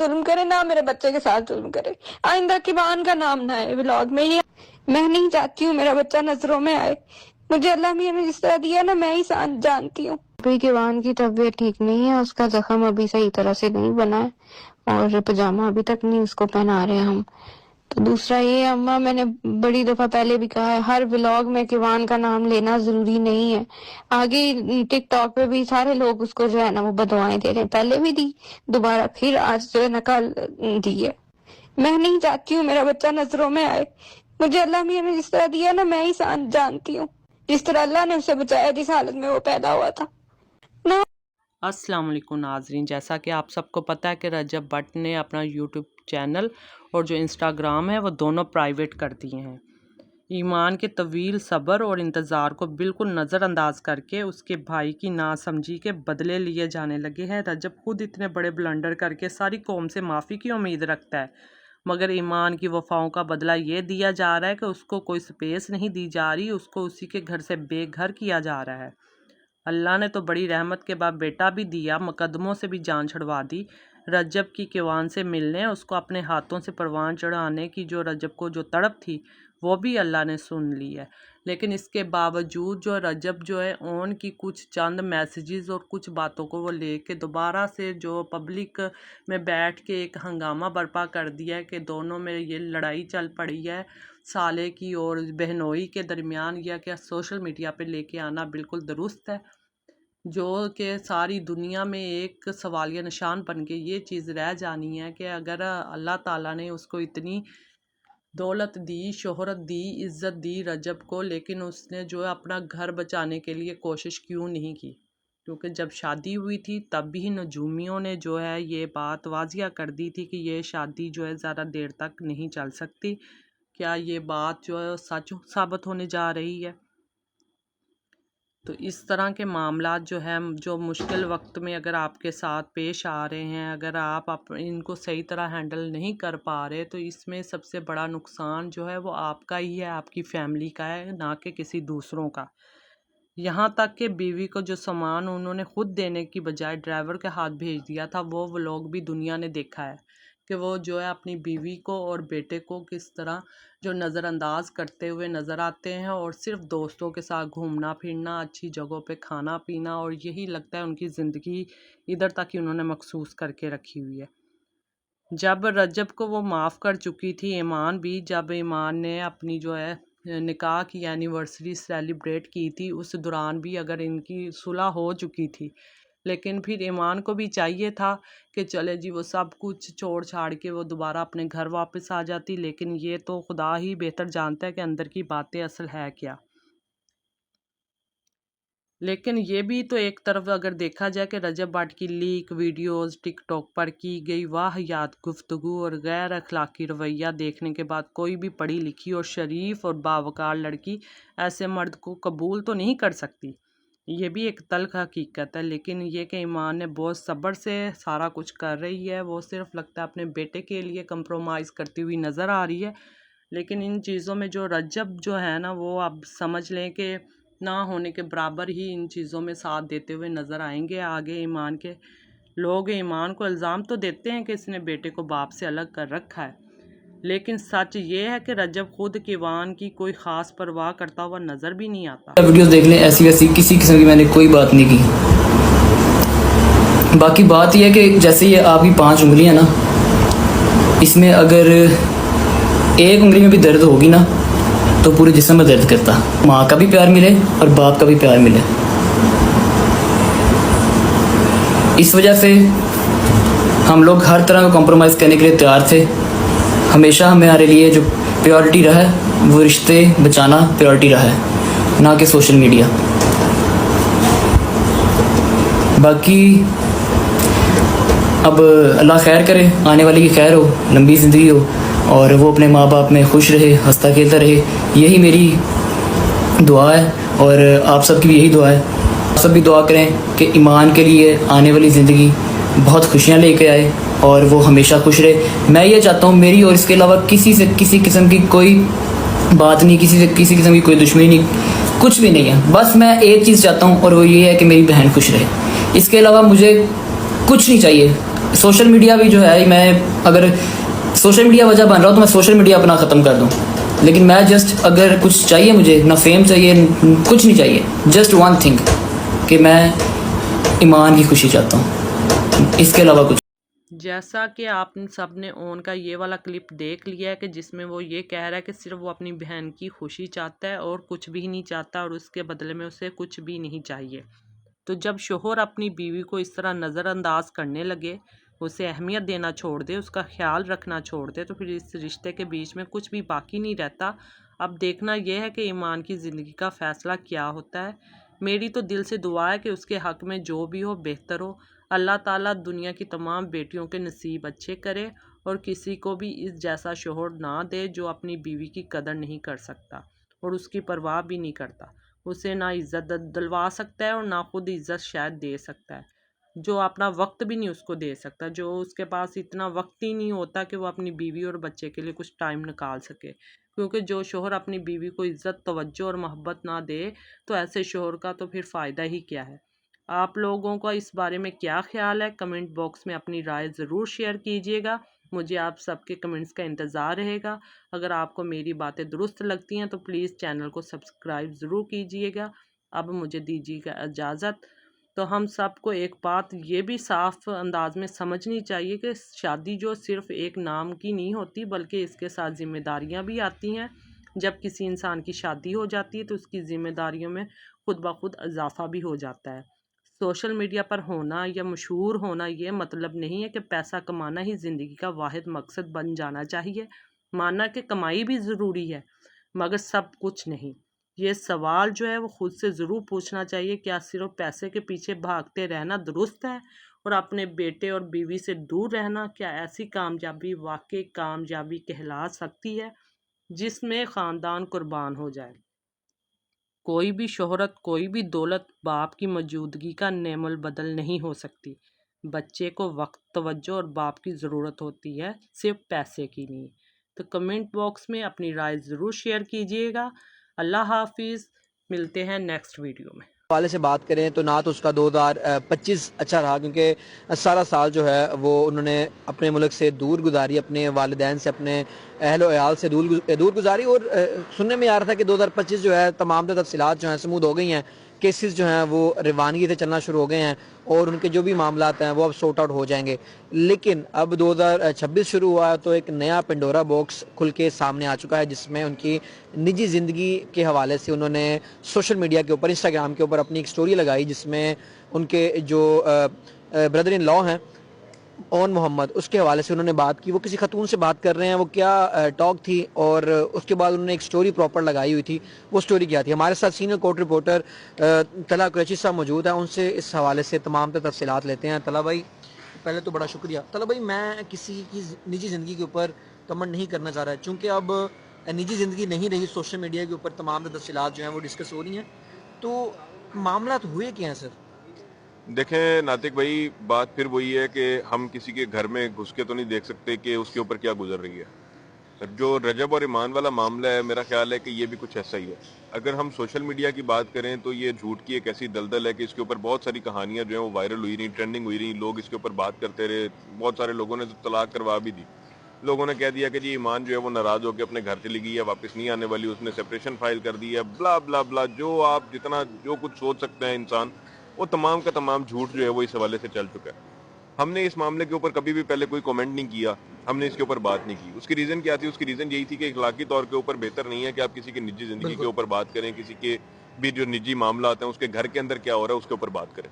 जुल्म करे ना मेरे बच्चे के साथ जुल्म करे। आइंदा किवान का नाम ना आए व्लॉग में। ये मैं नहीं चाहती हूँ मेरा बच्चा नजरों में आए। मुझे अल्लाह मियां ने जिस तरह दिया ना, मैं ही जानती हूँ। अभी किवान की तबीयत ठीक नहीं है, उसका जख्म अभी सही तरह से नहीं बना है और पजामा अभी तक नहीं उसको पहना रहे हम। तो दूसरा ये अम्मा, मैंने बड़ी दफा पहले भी कहा है, हर व्लॉग में किवान का नाम लेना जरूरी नहीं है। आगे टिकटॉक पे भी सारे लोग उसको जो है ना वो बदवाएं दे रहे हैं, पहले भी दी, दोबारा फिर आज जो है ना कल दी है। मैं नहीं चाहती हूँ मेरा बच्चा नजरों में आए। मुझे अल्लाह मियां ने जिस तरह दिया ना, मैं ही जानती हूँ। जिस तरह अल्लाह ने उसे बचाया जिस हालत में वो पैदा हुआ था ना। अस्सलाम वालेकुम नाजरीन, जैसा कि आप सबको पता है कि रजब भट्ट ने अपना यूट्यूब चैनल और जो इंस्टाग्राम है वो दोनों प्राइवेट कर दिए हैं। ईमान के तवील सब्र और इंतज़ार को बिल्कुल नज़रअंदाज करके उसके भाई की नासमझी के बदले लिए जाने लगे हैं। रजब खुद इतने बड़े ब्लंडर करके सारी कौम से माफ़ी की उम्मीद रखता है, मगर ईमान की वफ़ाओं का बदला ये दिया जा रहा है कि उसको कोई स्पेस नहीं दी जा रही, उसको उसी के घर से बेघर किया जा रहा है। अल्लाह ने तो बड़ी रहमत के बाद बेटा भी दिया, मुकदमों से भी जान छुड़वा दी। रजब की किवान से मिलने, उसको अपने हाथों से परवान चढ़ाने की जो रजब को जो तड़प थी वो भी अल्लाह ने सुन ली है। लेकिन इसके बावजूद जो रजब जो है ऑन की कुछ चंद मैसेजेस और कुछ बातों को वो लेके दोबारा से जो पब्लिक में बैठ के एक हंगामा बर्पा कर दिया है कि दोनों में ये लड़ाई चल पड़ी है साले की और बहनोई के दरमियान, या क्या सोशल मीडिया पे लेके आना बिल्कुल दुरुस्त है, जो कि सारी दुनिया में एक सवालिया निशान बन के ये चीज़ रह जानी है कि अगर अल्लाह ताला ने उसको इतनी दौलत दी, शोहरत दी, इज़्ज़त दी रजब को, लेकिन उसने जो है अपना घर बचाने के लिए कोशिश क्यों नहीं की? क्योंकि जब शादी हुई थी तब भी नजूमियों ने जो है ये बात वाजिया कर दी थी कि ये शादी जो है ज़्यादा देर तक नहीं चल सकती। क्या ये बात जो है सच साबित होने जा रही है? तो इस तरह के मामलात जो है, जो मुश्किल वक्त में अगर आपके साथ पेश आ रहे हैं, अगर आप इनको सही तरह हैंडल नहीं कर पा रहे, तो इसमें सबसे बड़ा नुकसान जो है वो आपका ही है, आपकी फैमिली का है, ना कि किसी दूसरों का। यहाँ तक कि बीवी को जो सामान उन्होंने खुद देने की बजाय ड्राइवर के हाथ भेज दिया था, वो व्लॉग भी दुनिया ने देखा है कि वो जो है अपनी बीवी को और बेटे को किस तरह जो नज़रअंदाज करते हुए नज़र आते हैं, और सिर्फ दोस्तों के साथ घूमना फिरना, अच्छी जगहों पे खाना पीना, और यही लगता है उनकी ज़िंदगी इधर तक ही उन्होंने मखसूस करके रखी हुई है। जब रजब को वो माफ़ कर चुकी थी ईमान भी, जब ईमान ने अपनी जो है निकाह की एनिवर्सरी सेलिब्रेट की थी, उस दौरान भी अगर इनकी सुलह हो चुकी थी, लेकिन फिर ईमान को भी चाहिए था कि चले जी वो सब कुछ छोड़ छाड़ के वो दोबारा अपने घर वापस आ जाती, लेकिन ये तो खुदा ही बेहतर जानता है कि अंदर की बातें असल है क्या। लेकिन ये भी तो एक तरफ अगर देखा जाए कि रजब भट्ट की लीक वीडियोस टिकटॉक पर की गई वाहियात गुफ्तगू और गैर अखलाकी रवैया देखने के बाद कोई भी पढ़ी लिखी और शरीफ और बावकार लड़की ऐसे मर्द को कबूल तो नहीं कर सकती। ये भी एक तल्ख हकीकत है। लेकिन ये कि ईमान ने बहुत सब्र से सारा कुछ कर रही है, वो सिर्फ लगता है अपने बेटे के लिए कंप्रोमाइज़ करती हुई नज़र आ रही है। लेकिन इन चीज़ों में जो रजब जो है ना, वो आप समझ लें कि ना होने के बराबर ही इन चीज़ों में साथ देते हुए नज़र आएंगे आगे। ईमान के लोग ईमान को इल्ज़ाम तो देते हैं कि इसने बेटे को बाप से अलग कर रखा है, लेकिन सच ये है कि रजब खुद किवान की कोई ख़ास परवाह करता हुआ नज़र भी नहीं आता। वीडियोस देख लें, ऐसी वैसी किसी किस्म की मैंने कोई बात नहीं की। बाकी बात यह है कि जैसे ये आपकी 5 उंगलियां ना, इसमें अगर एक उंगली में भी दर्द होगी ना तो पूरे जिस्म में दर्द करता। माँ का भी प्यार मिले और बाप का भी प्यार मिले। इस वजह से हम लोग हर तरह का कॉम्प्रोमाइज़ करने के लिए तैयार थे। हमेशा हमारे लिए जो प्रायोरिटी रहा है वो रिश्ते बचाना प्रायोरिटी रहा है, ना कि सोशल मीडिया। बाकी अब अल्लाह खैर करे, आने वाले की खैर हो, लंबी ज़िंदगी हो और वो अपने माँ बाप में खुश रहे, हंसता खेलता रहे, यही मेरी दुआ है और आप सबकी भी यही दुआ है। आप सब भी दुआ करें कि ईमान के लिए आने वाली ज़िंदगी बहुत खुशियाँ लेके आए और वो हमेशा खुश रहे। मैं ये चाहता हूँ मेरी और इसके अलावा किसी से किसी किस्म की कोई बात नहीं, किसी से किसी किस्म की कोई दुश्मनी नहीं, कुछ भी नहीं है। बस मैं एक चीज़ चाहता हूँ और वो ये है कि मेरी बहन खुश रहे। इसके अलावा मुझे कुछ नहीं चाहिए। सोशल मीडिया भी जो है, मैं अगर सोशल मीडिया वजह बन रहा हूँ तो मैं सोशल मीडिया अपना ख़त्म कर दूँ, लेकिन मैं जस्ट अगर कुछ चाहिए मुझे, ना फेम चाहिए कुछ नहीं चाहिए, जस्ट वन थिंग कि मैं ईमान की खुशी चाहता हूँ, इसके अलावा कुछ। जैसा कि आप सब ने ओन का ये वाला क्लिप देख लिया है कि जिसमें वो ये कह रहा है कि सिर्फ वो अपनी बहन की खुशी चाहता है और कुछ भी नहीं चाहता और उसके बदले में उसे कुछ भी नहीं चाहिए। तो जब शोहर अपनी बीवी को इस तरह नज़रअंदाज करने लगे, उसे अहमियत देना छोड़ दे, उसका ख्याल रखना छोड़ दे, तो फिर इस रिश्ते के बीच में कुछ भी बाकी नहीं रहता। अब देखना यह है कि ईमान की ज़िंदगी का फ़ैसला क्या होता है। मेरी तो दिल से दुआ है कि उसके हक़ में जो भी हो बेहतर हो। अल्लाह ताला दुनिया की तमाम बेटियों के नसीब अच्छे करे और किसी को भी इस जैसा शोहर ना दे जो अपनी बीवी की कदर नहीं कर सकता और उसकी परवाह भी नहीं करता। उसे ना इज़्ज़त दिलवा सकता है और ना खुद इज़्ज़त शायद दे सकता है, जो अपना वक्त भी नहीं उसको दे सकता, जो उसके पास इतना वक्त ही नहीं होता कि वो अपनी बीवी और बच्चे के लिए कुछ टाइम निकाल सके। क्योंकि जो शोहर अपनी बीवी को इज़्ज़त, तवज्जो और मोहब्बत ना दे, तो ऐसे शोहर का तो फिर फ़ायदा ही क्या है। आप लोगों का इस बारे में क्या ख्याल है? कमेंट बॉक्स में अपनी राय ज़रूर शेयर कीजिएगा। मुझे आप सबके कमेंट्स का इंतज़ार रहेगा। अगर आपको मेरी बातें दुरुस्त लगती हैं तो प्लीज़ चैनल को सब्सक्राइब ज़रूर कीजिएगा। अब मुझे दीजिएगा इजाज़त। तो हम सबको एक बात ये भी साफ अंदाज में समझनी चाहिए कि शादी जो सिर्फ़ एक नाम की नहीं होती, बल्कि इसके साथ ज़िम्मेदारियाँ भी आती हैं। जब किसी इंसान की शादी हो जाती है तो उसकी ज़िम्मेदारियों में खुद ब खुद इजाफ़ा भी हो जाता है। सोशल मीडिया पर होना या मशहूर होना ये मतलब नहीं है कि पैसा कमाना ही ज़िंदगी का वाहिद मकसद बन जाना चाहिए। माना कि कमाई भी ज़रूरी है, मगर सब कुछ नहीं। ये सवाल जो है वो ख़ुद से ज़रूर पूछना चाहिए, क्या सिर्फ पैसे के पीछे भागते रहना दुरुस्त है और अपने बेटे और बीवी से दूर रहना क्या ऐसी कामयाबी वाकई कामयाबी कहला सकती है जिसमें ख़ानदान कुर्बान हो जाए। कोई भी शोहरत, कोई भी दौलत बाप की मौजूदगी का नेमल बदल नहीं हो सकती। बच्चे को वक्त, तवज्जो और बाप की ज़रूरत होती है, सिर्फ पैसे की नहीं। तो कमेंट बॉक्स में अपनी राय ज़रूर शेयर कीजिएगा। अल्लाह हाफिज़, मिलते हैं नेक्स्ट वीडियो में। वाले से बात करें तो ना तो उसका 2025 अच्छा रहा, क्योंकि सारा साल जो है वो उन्होंने अपने मुल्क से दूर गुजारी, अपने वालिदैन से, अपने अहल अयाल से दूर गुजारी। और सुनने में आ रहा था कि 2025 जो है तमाम तफसीलात जो हैं स्मूथ हो गई हैं, केसेस जो हैं वो रवानगी से चलना शुरू हो गए हैं और उनके जो भी मामलात हैं वो अब सॉर्ट आउट हो जाएंगे। लेकिन अब 2026 शुरू हुआ तो एक नया पेंडोरा बॉक्स खुल के सामने आ चुका है, जिसमें उनकी निजी ज़िंदगी के हवाले से उन्होंने सोशल मीडिया के ऊपर, इंस्टाग्राम के ऊपर अपनी एक स्टोरी लगाई, जिसमें उनके जो ब्रदर इन लॉ हैं ओन मोहम्मद, उसके हवाले से उन्होंने बात की। वो किसी खतून से बात कर रहे हैं, वो क्या टॉक थी और उसके बाद उन्होंने एक स्टोरी प्रॉपर लगाई हुई थी। वो स्टोरी क्या थी? हमारे साथ सीनियर कोर्ट रिपोर्टर तला कुरैशी साहब मौजूद हैं, उनसे इस हवाले से तमाम तफसीलात लेते हैं। तला भाई, पहले तो बड़ा शुक्रिया। तला भाई, मैं किसी की निजी ज़िंदगी के ऊपर कमेंट नहीं करना चाह रहा है, चूँकि अब निजी ज़िंदगी नहीं रही, सोशल मीडिया के ऊपर तमाम तफसीलात जो हैं वो डिस्कस हो रही हैं। तो मामला हुए क्या हैं सर? देखें नातिक भाई, बात फिर वही है कि हम किसी के घर में घुस के तो नहीं देख सकते कि उसके ऊपर क्या गुजर रही है। जो रजब और ईमान वाला मामला है, मेरा ख्याल है कि ये भी कुछ ऐसा ही है। अगर हम सोशल मीडिया की बात करें तो ये झूठ की एक ऐसी दलदल है कि इसके ऊपर बहुत सारी कहानियां जो हैं वो वायरल हुई रही, ट्रेंडिंग हुई रही, लोग इसके ऊपर बात करते रहे। बहुत सारे लोगों ने तो तलाक करवा भी दी। लोगों ने कह दिया कि जी ईमान जो है वो नाराज़ होकर अपने घर चली गई है, वापस नहीं आने वाली, उसने सेपरेशन फाइल कर दी है, ब्ला ब्ला ब्ला। जो आप जितना जो कुछ सोच सकते हैं इंसान, वो तमाम का तमाम झूठ जो है वो इस हवाले से चल चुका है। हमने इस मामले के ऊपर कभी भी पहले कोई कमेंट नहीं किया, हमने इसके ऊपर बात नहीं की। उसकी रीज़न क्या थी? उसकी रीज़न यही थी कि इखलाकी तौर के ऊपर बेहतर नहीं है कि आप किसी की निजी ज़िंदगी के ऊपर बात करें, किसी के भी जो निजी मामला आते हैं उसके घर के अंदर क्या हो रहा है उसके ऊपर बात करें।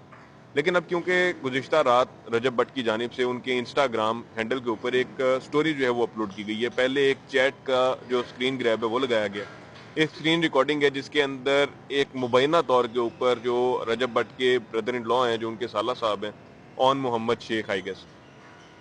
लेकिन अब क्योंकि गुज़िश्ता रात रजब भट्ट की जानिब से उनके इंस्टाग्राम हैंडल के ऊपर एक स्टोरी जो है वो अपलोड की गई है। पहले एक चैट का जो स्क्रीन ग्रैब है वो लगाया गया, एक स्क्रीन रिकॉर्डिंग है जिसके अंदर एक मुबैना तौर के ऊपर जो रजब भट्ट के ब्रदर इन लॉ हैं, जो उनके साला साहब हैं, own Mohammad Sheikh I guess,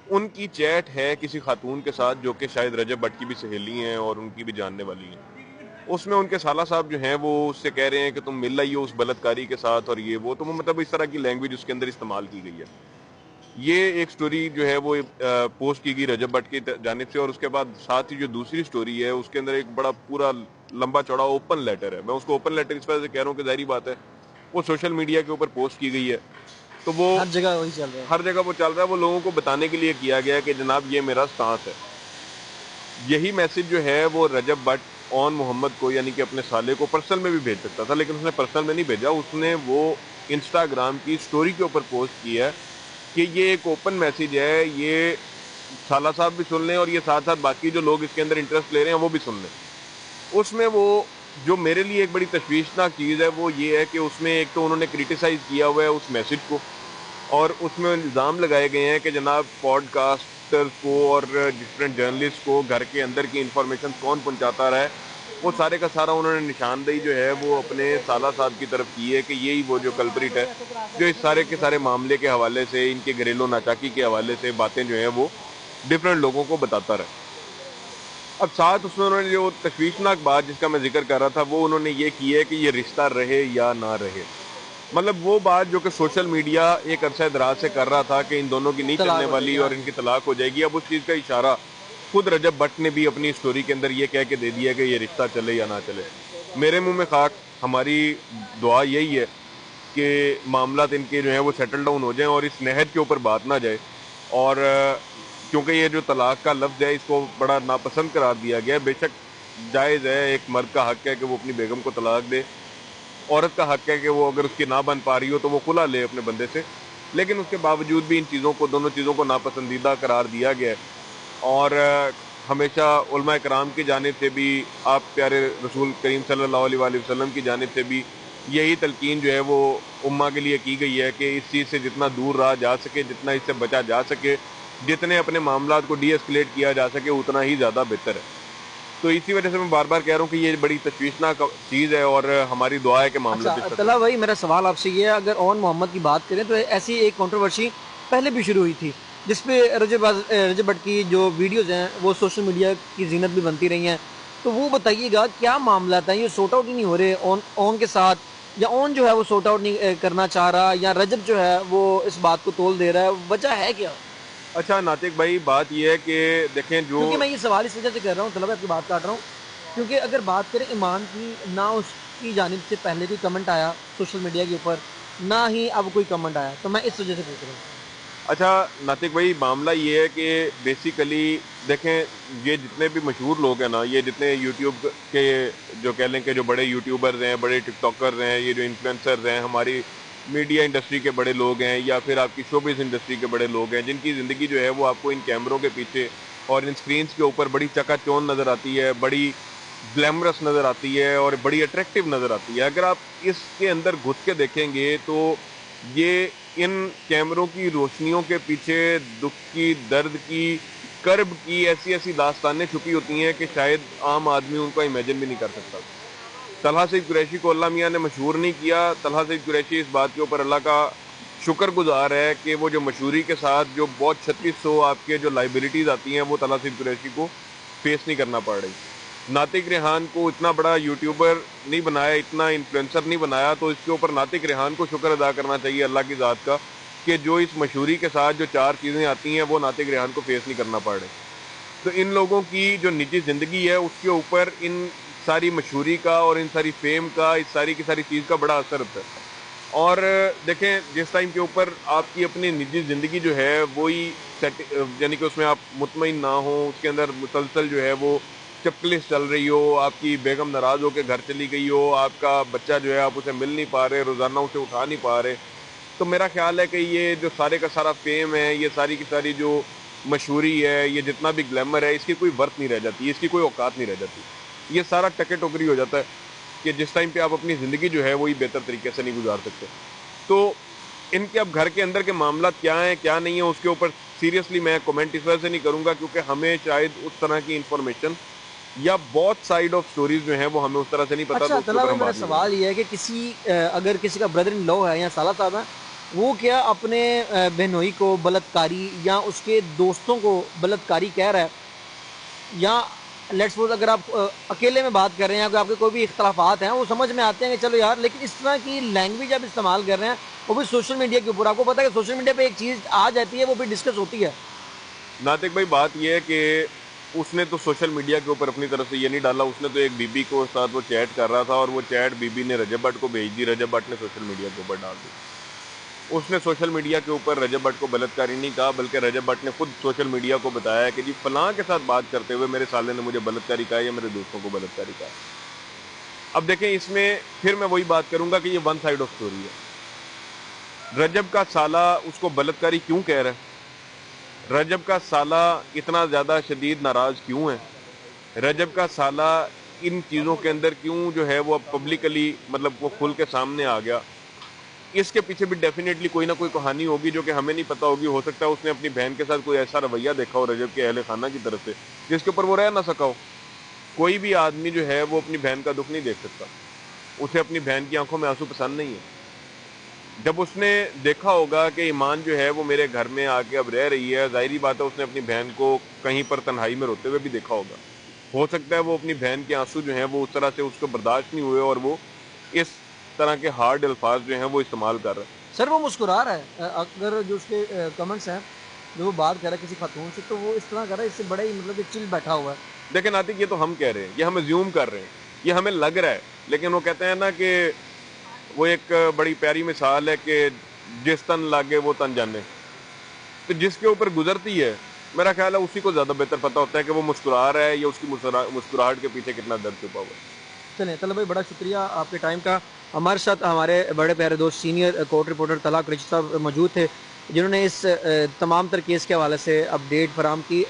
उनकी चैट है किसी खातून के साथ जो कि शायद रजब भट्ट की भी सहेली हैं और उनकी भी जानने वाली हैं। उसमें उनके साला साहब जो हैं वो उससे कह रहे हैं कि तुम मिल रही हो उस बलात्कारी के साथ और ये वो, तो मतलब इस तरह की लैंग्वेज उसके अंदर इस्तेमाल की गई है। ये एक स्टोरी जो है वो पोस्ट की गई रजब भट्ट की जानिब से, और उसके बाद साथ ही जो दूसरी स्टोरी है उसके अंदर एक बड़ा पूरा लंबा चौड़ा ओपन लेटर है। मैं उसको ओपन लेटर इस वजह से कह रहा हूँ कि जाहिर बात है वो सोशल मीडिया के ऊपर पोस्ट की गई है तो वो हर जगह वही चल रहा है। हर जगह वो चल रहा है। वो लोगों को बताने के लिए किया गया है कि जनाब ये मेरा स्टांस है। यही मैसेज जो है वो रजब भट्ट ऑन मोहम्मद को यानी कि अपने साले को पर्सनल में भी भेज सकता था, लेकिन उसने पर्सनल में नहीं भेजा। उसने वो इंस्टाग्राम की स्टोरी के ऊपर पोस्ट किया है कि ये एक ओपन मैसेज है, ये साला साहब भी सुन लें और ये साथ साथ बाकी जो लोग इसके अंदर इंटरेस्ट ले रहे हैं वो भी सुन लें। उसमें वो जो मेरे लिए एक बड़ी तशवीशनाक चीज़ है वो ये है कि उसमें एक तो उन्होंने क्रिटिसाइज़ किया हुआ है उस मैसेज को, और उसमें इल्ज़ाम लगाए गए हैं कि जनाब पॉडकास्टर्स को और डिफरेंट जर्नलिस्ट को घर के अंदर की इंफॉर्मेशन कौन पहुंचाता रहा है। वो सारे का सारा उन्होंने निशानदेही जो है वो अपने साला साहब की तरफ की है कि यही वो जो कल्प्रिट है जो इस सारे के सारे मामले के हवाले से, इनके घरेलू नाचाकी के हवाले से बातें जो हैं वो डिफरेंट लोगों को बताता रहा। अब साथ उसमें उन्होंने जो तशवीशनाक बात जिसका मैं जिक्र कर रहा था वो उन्होंने ये की है कि ये रिश्ता रहे या ना रहे। मतलब वो बात जो कि सोशल मीडिया एक अरसा दराज से कर रहा था कि इन दोनों की नहीं चलने वाली और इनकी तलाक हो जाएगी, अब उस चीज़ का इशारा खुद रजब भट्ट ने भी अपनी स्टोरी के अंदर ये कह के दे दिया कि ये रिश्ता चले या ना चले। मेरे मुंह में खाक, हमारी दुआ यही है कि मामला इनके जो है वो सेटल डाउन हो जाएं और इस नहज के ऊपर बात ना जाए। और क्योंकि ये जो तलाक का लफ्ज़ है इसको बड़ा नापसंद करार दिया गया है। बेशक जायज़ है, एक मर्द का हक है कि वो अपनी बेगम को तलाक दे, औरत का हक है कि वो अगर उसकी ना बन पा रही हो तो वो खुला ले अपने बंदे से, लेकिन उसके बावजूद भी इन चीज़ों को, दोनों चीज़ों को नापसंदीदा करार दिया गया है। और हमेशा उलमा कराम की जानिब से भी, आप प्यारे रसूल करीम सल्लल्लाहु अलैहि वसल्लम की जानिब से भी यही तलकीन जो है वो उम्मा के लिए की गई है कि इस चीज़ से जितना दूर रहा जा सके, जितना इससे बचा जा सके, जितने अपने मामलात को डी एस्केलेट किया जा सके उतना ही ज़्यादा बेहतर है। तो इसी वजह से मैं बार बार कह रहा हूँ कि ये बड़ी तशवीशनाक चीज़ है और हमारी दुआ है कि मामला अच्छा तला भाई, मेरा सवाल आपसे ये है, अगर ऑन मोहम्मद की बात करें तो ऐसी एक कंट्रोवर्सी पहले भी शुरू हुई थी जिसपे रजब भट्ट की जो वीडियोज़ हैं वो सोशल मीडिया की जीनत भी बनती रही हैं। तो वो बताइएगा क्या मामला था, ये सॉर्ट आउट ही नहीं हो रहे ऑन के साथ, या ऑन जो है वो सॉर्ट आउट नहीं करना चाह रहा, या रजब जो है वो इस बात को तोल दे रहा है, वजह है क्या? अच्छा नातिक भाई, बात यह है कि देखें जो, क्योंकि मैं ये सवाल इस वजह से कर रहा हूँ, तलब आपकी बात काट रहा हूँ, क्योंकि अगर बात करें ईमान की, ना उसकी जानिब से पहले कोई कमेंट आया सोशल मीडिया के ऊपर, ना ही अब कोई कमेंट आया, तो मैं इस वजह से पूछ रहा हूँ। अच्छा नातिक भाई, मामला ये है कि बेसिकली देखें, ये जितने भी मशहूर लोग हैं ना, ये जितने यूट्यूब के जो कह लें कि जो बड़े यूट्यूबर्स हैं, बड़े टिकटॉकर्स हैं, ये जो इन्फ्लुएंसर्स हैं, हमारी मीडिया इंडस्ट्री के बड़े लोग हैं, या फिर आपकी शोबिज़ इंडस्ट्री के बड़े लोग हैं, जिनकी ज़िंदगी जो है वो आपको इन कैमरों के पीछे और इन स्क्रीन्स के ऊपर बड़ी चकाचौंध नज़र आती है, बड़ी ग्लैमरस नज़र आती है और बड़ी अट्रैक्टिव नज़र आती है। अगर आप इसके अंदर घुस के देखेंगे तो ये इन कैमरों की रोशनियों के पीछे दुख की, दर्द की, कर्ब की ऐसी ऐसी दास्तानें छुपी होती हैं कि शायद आम आदमी उनका इमेजिन भी नहीं कर सकता। तलहा सईद कुरैशी को अल्लाह मियाँ ने मशहूर नहीं किया। तलहा सईद कुरैशी इस बात के ऊपर अल्लाह का शुक्रगुजार है कि वो जो मशहूरी के साथ जो बहुत 3600 आपके जो लाइबिलिटीज़ आती हैं वो तलहा सईद कुरैशी को फेस नहीं करना पड़ रही। नातिक रेहान को इतना बड़ा यूट्यूबर नहीं बनाया, इतना इन्फ्लुएंसर नहीं बनाया, तो इसके ऊपर नातिक रेहान को शुक्र अदा करना चाहिए अल्लाह की ज़ात का कि जो इस मशहूरी के साथ जो 4 चीज़ें आती हैं वो नातिक रेहान को फेस नहीं करना पड़ रही। तो इन लोगों की जो निजी ज़िंदगी है उसके ऊपर इन सारी मशहूरी का और इन सारी फेम का, इस सारी की सारी चीज़ का बड़ा असर होता है। और देखें, जिस टाइम के ऊपर आपकी अपनी निजी ज़िंदगी जो है वही यानी कि उसमें आप मुतमईन ना हो, उसके अंदर मुसलसल जो है वो चपकलिस चल रही हो, आपकी बेगम नाराज़ हो के घर चली गई हो, आपका बच्चा जो है आप उसे मिल नहीं पा रहे, रोज़ाना उसे उठा नहीं पा रहे, तो मेरा ख्याल है कि ये जो सारे का सारा फेम है, ये सारी की सारी जो मशहूरी है, ये जितना भी ग्लैमर है, इसकी कोई वर्थ नहीं रह जाती, इसकी कोई औकात नहीं रह जाती। ये सारा टके टोकरी हो जाता है कि जिस टाइम पे आप अपनी ज़िंदगी जो है वही बेहतर तरीके से नहीं गुजार सकते। तो इनके अब घर के अंदर के मामला क्या हैं क्या नहीं है उसके ऊपर सीरियसली मैं कमेंट इस वजह से नहीं करूँगा क्योंकि हमें शायद उस तरह की इन्फॉर्मेशन या बहुत साइड ऑफ स्टोरीज जो हैं वो हमें उस तरह से नहीं पता। अच्छा, तो उसके मेरा सवाल ये है कि अगर किसी का ब्रदर इन लॉ है या साला साहब है, वो क्या अपने बहनोई को बलात्कारी या उसके दोस्तों को बलात्कारी कह रहा है, या लेट्स सपोज अगर आप अकेले में बात कर रहे हैं, अगर आपके कोई भी इख्तलाफात हैं वो समझ में आते हैं कि चलो यार, लेकिन इस तरह की लैंग्वेज आप इस्तेमाल कर रहे हैं वो भी सोशल मीडिया के ऊपर, आपको पता है कि सोशल मीडिया पे एक चीज़ आ जाती है वो भी डिस्कस होती है। नातिक भाई, बात यह है कि उसने तो सोशल मीडिया के ऊपर अपनी तरफ से ये नहीं डाला, उसने तो एक बीबी को साथ वो चैट कर रहा था और वो चैट बीबी ने रजब भट्ट को भेज दी, रजब भट्ट ने सोशल मीडिया के ऊपर डाल दी। उसने सोशल मीडिया के ऊपर रजब भट्ट को बलात्कारी नहीं कहा, बल्कि रजब भट्ट ने खुद सोशल मीडिया को बताया कि जी फलां के साथ बात करते हुए मेरे साले ने मुझे बलात्कारी कहा या मेरे दोस्तों को बलात्कारी कहा। अब देखें, इसमें फिर मैं वही बात करूंगा कि ये वन साइड ऑफ स्टोरी है। रजब का साला उसको बलात्कारी क्यों कह रहा है? रजब का साला इतना ज्यादा शदीद नाराज क्यों है? रजब का साला इन चीजों के अंदर क्यों जो है वो पब्लिकली मतलब वो खुल के सामने आ गया? इसके पीछे भी डेफिनेटली कोई ना कोई कहानी होगी जो कि हमें नहीं पता होगी। हो सकता है उसने अपनी बहन के साथ कोई ऐसा रवैया देखा हो रजब के अहले खाना की तरफ से जिसके ऊपर वो रह ना सका हो। कोई भी आदमी जो है वो अपनी बहन का दुख नहीं देख सकता, उसे अपनी बहन की आंखों में आंसू पसंद नहीं है। जब उसने देखा होगा कि ईमान जो है वो मेरे घर में आके अब रह रही है, जाहिर बात है उसने अपनी बहन को कहीं पर तन्हाई में रोते हुए भी देखा होगा। हो सकता है वो अपनी बहन के आंसू जो हैं वो उस तरह से उसको बर्दाश्त नहीं हुए और वो इस तरह के हार्ड अल्फाज जो हैं वो इस्तेमाल कर रहा है। सर वो मुस्कुरा रहा है, अगर जो उसके कमेंट्स हैं जो वो बात कर रहा है किसी खातून से, तो वो इस तरह कर रहा है, इससे बड़ा ही मतलब चिल बैठा हुआ है। देखें नातिक, ये तो हम कह रहे हैं, ये हम अज्यूम कर रहे हैं, ये हमें लग रहा है, लेकिन वो कहते हैं ना कि वो एक बड़ी प्यारी मिसाल है कि जिस तन लागे वो तन जाने। तो जिसके ऊपर गुजरती है मेरा ख्याल है उसी को ज़्यादा बेहतर पता होता है कि वो मुस्कुरा रहा है या उसकी मुस्कुराहट के पीछे कितना दर्द छुपा हुआ है। चलें तलब भाई, बड़ा शुक्रिया आपके टाइम का। हमारे साथ हमारे बड़े प्यारे दोस्त सीनियर कोर्ट रिपोर्टर तला कुरैशी साहब मौजूद थे, जिन्होंने इस तमाम तर केस के हवाले से अपडेट फराम की।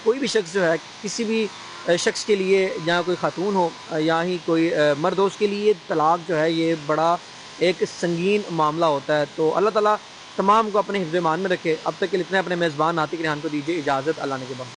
कोई भी शख्स जो है किसी भी शख्स के लिए, या कोई खातून हो या ही कोई मर्द हो, उसके लिए तलाक जो है ये बड़ा एक संगीन मामला होता है। तो अल्लाह ताला तमाम को अपने हिफ्ज़ ईमान में रखे। अब तक के लिए इतने अपने मेज़बान नातिक रेहान को दीजिए इजाज़त। अल्लाह ने के बाद।